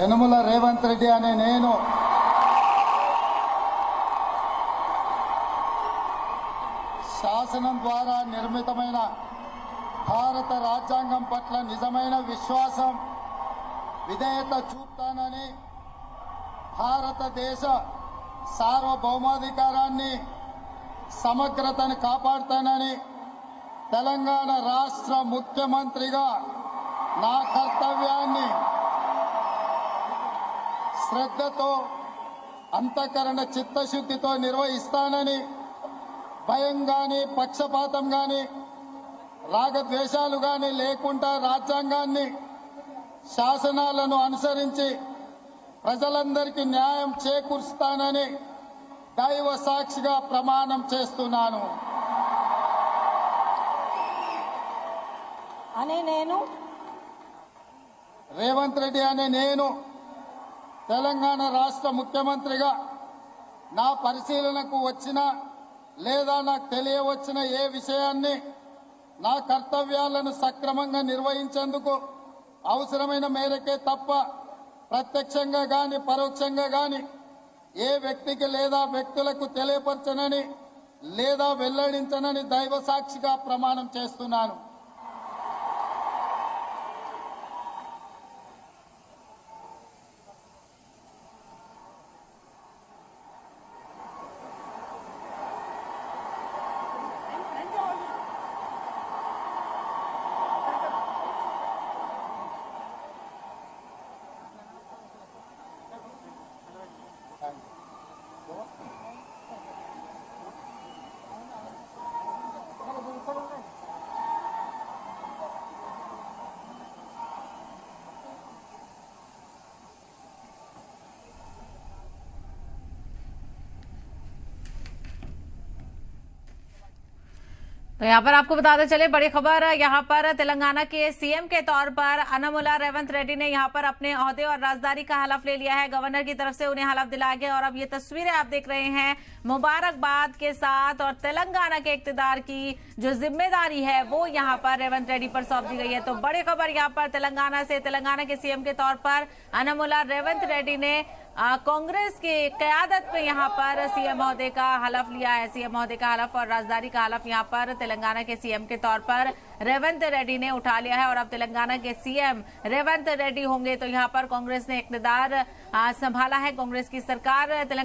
యనమల రేవంత్ రెడ్డి అనే నేను శాసనం ద్వారా నిర్మితమైన భారత రాజ్యాంగం పట్ల నిజమైన విశ్వాసం విధేయత చూపుతానని, భారతదేశ సార్వభౌమాధికారాన్ని సమగ్రతను కాపాడుతానని, తెలంగాణ రాష్ట్ర ముఖ్యమంత్రిగా నా కర్తవ్యాన్ని శ్రద్ధతో అంతఃకరణ చిత్తశుద్ధితో నిర్వహిస్తానని, భయం గాని పక్షపాతం గాని రాగద్వేషాలు గాని లేకుండా రాజ్యాంగాన్ని శాసనాలను అనుసరించి ప్రజలందరికీ న్యాయం చేకూరుస్తానని దైవ సాక్షిగా ప్రమాణం చేస్తున్నాను. రేవంత్ రెడ్డి అనే నేను తెలంగాణ రాష్ట్ర ముఖ్యమంత్రిగా నా పరిశీలనకు వచ్చిన లేదా నాకు తెలియవచ్చిన ఏ విషయాన్ని నా కర్తవ్యాలను సక్రమంగా నిర్వహించేందుకు అవసరమైన మేరకే తప్ప ప్రత్యక్షంగా గాని పరోక్షంగా గాని ఏ వ్యక్తికి లేదా వ్యక్తులకు తెలియపరచనని లేదా వెల్లడించనని దైవ సాక్షిగా ప్రమాణం చేస్తున్నాను. तो यहाँ पर आपको बताते चले बड़ी खबर, यहाँ पर तेलंगाना के सीएम के तौर पर यनमला रेवंत रेड्डी ने यहाँ पर अपने ओहदे और राजदारी का हलफ ले लिया है। गवर्नर की तरफ से उन्हें हलफ दिलाया गया और अब ये तस्वीरें आप देख रहे हैं मुबारकबाद के साथ, और तेलंगाना के इक्तदार की जो जिम्मेदारी है वो यहाँ पर रेवंत रेड्डी पर सौंप दी गई है। तो बड़ी खबर यहाँ पर तेलंगाना से, तेलंगाना के सीएम के तौर पर यनमला रेवंत रेड्डी ने कांग्रेस की क़यादत में यहाँ पर सीएम महोदय का हलफ लिया है। सीएम महोदय का हलफ और राजदारी का हलफ यहाँ पर तेलंगाना के सीएम के तौर पर रेवंत रेड्डी ने उठा लिया है और अब तेलंगाना के सीएम रेवंत रेड्डी होंगे। तो यहाँ पर कांग्रेस ने इक़्तिदार संभाला है, कांग्रेस की सरकार